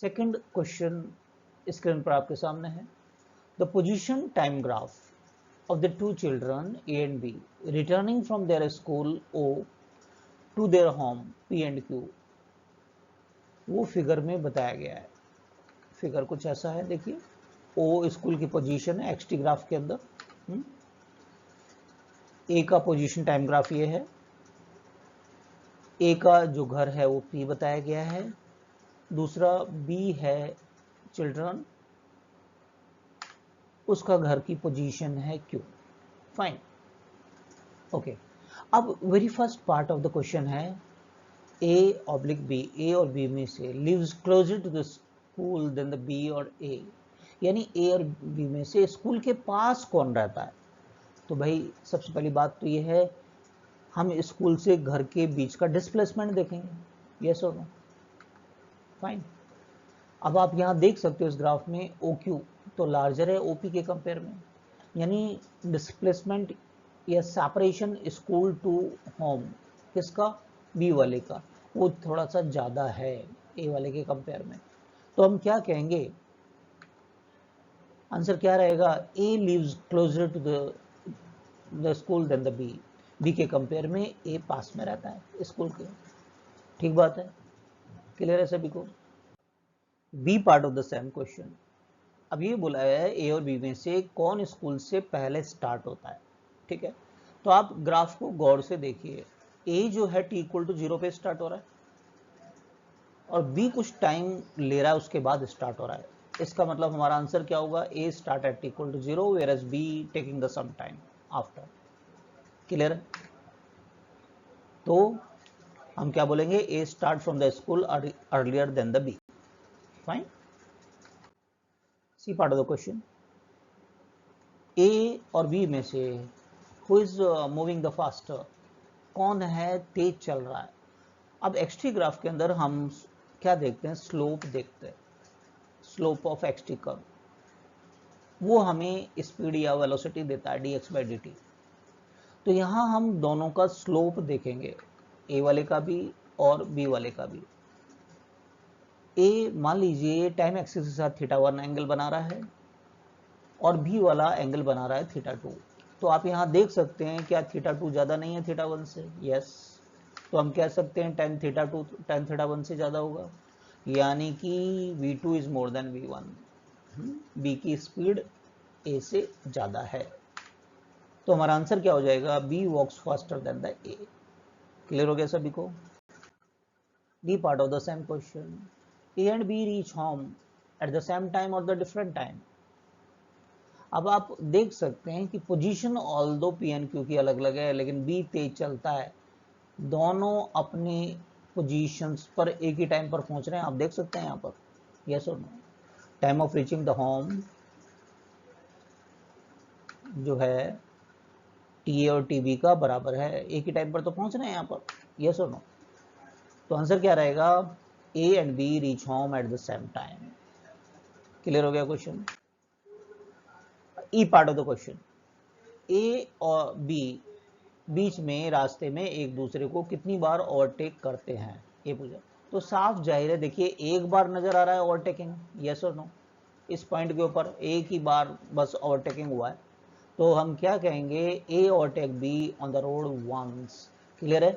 Second question screen पर आपके सामने है। The position time graph of the two children A and B returning from their school O to their home P and Q, वो figure में बताया गया है। फिगर कुछ ऐसा है, देखिए ओ स्कूल की पोजीशन है एक्सटी ग्राफ के अंदर, ए का पोजीशन टाइम ग्राफ ये है, ए का जो घर है वो पी बताया गया है, दूसरा बी है चिल्ड्रन, उसका घर की पोजीशन है क्यू। Fine, okay. अब very first part of the question है ए ऑब्लिक बी, ए और बी में से lives closer to the school than the B और ए, यानी ए और बी में से स्कूल के पास कौन रहता है। तो भाई सबसे पहली बात तो ये है, हम स्कूल से घर के बीच का डिस्प्लेसमेंट देखेंगे, यस और नो। फाइन, अब आप यहाँ देख सकते हो इस ग्राफ में ओ क्यू तो लार्जर है ओपी के कंपेयर में, यानी डिस्प्लेसमेंट या सेपरेशन स्कूल टू होम किसका, बी वाले का, वो थोड़ा सा ज़्यादा है ए वाले के कंपेयर में। तो हम क्या कहेंगे, आंसर क्या रहेगा, A lives closer to the school than the B, B के कंपेयर में ए पास में रहता है स्कूल के। ठीक बात है, क्लियर है सभी को। B part of the same question, अब ये बोला है ए और बी में से कौन स्कूल से पहले स्टार्ट होता है। ठीक है, तो आप ग्राफ को गौर से देखिए, ए जो है टी इक्वल टू 0 पे स्टार्ट हो रहा है और बी कुछ टाइम ले रहा है उसके बाद स्टार्ट हो रहा है। इसका मतलब हमारा आंसर क्या होगा, A start at T equal to 0 where as B taking the same time after. Clear है, तो हम क्या बोलेंगे, A start from the school earlier than the B. Fine, C part of the question, A और B में से who is moving the faster, कौन है तेज चल रहा है। अब एक्सटी ग्राफ के अंदर हम क्या देखते हैं, स्लोप देखते हैं, स्लोप ऑफ एक्सटी कर्व, वो हमें स्पीड या वेलोसिटी देता है dx बाई dt। तो यहाँ हम दोनों का स्लोप देखेंगे, ए वाले का भी और बी वाले का भी। ए मान लीजिए टाइम एक्सिस के साथ θ1 एंगल बना रहा है और बी वाला एंगल बना रहा है θ2। तो आप यहाँ देख सकते हैं क्या θ2 ज़्यादा नहीं है θ1 से, यस। तो हम कह सकते हैं tan θ2 tan θ1 से ज़्यादा होगा, यानी कि v2 is more than v1, B की स्पीड ए से ज़्यादा है। तो हमारा आंसर क्या हो जाएगा, B walks faster than the A. Clear हो गया सभी को। D part of the same question, A and B reach home at the same time और द डिफरेंट टाइम। अब आप देख सकते हैं कि position although P and Q की अलग अलग है, लेकिन बी तेज चलता है, दोनों अपने पोजीशंस पर एक ही टाइम पर पहुंच रहे हैं। आप देख सकते हैं यहाँ पर, यस और no. Time of reaching the home जो है टी ए और टी बी का बराबर है, एक ही टाइम पर तो पहुंच रहे हैं यहाँ पर, यस और नो। तो आंसर क्या रहेगा, A and B reach home at the same time. Clear हो गया question. E part of the question, A और बी बीच में रास्ते में एक दूसरे को कितनी बार ओवरटेक करते हैं, ये पूछा। तो साफ जाहिर है, देखिए एक बार नजर आ रहा है ओवरटेकिंग, यस और नो। इस पॉइंट के ऊपर एक ही बार बस ओवरटेकिंग हुआ है, तो हम क्या कहेंगे, A overtake B on the road once. Clear है,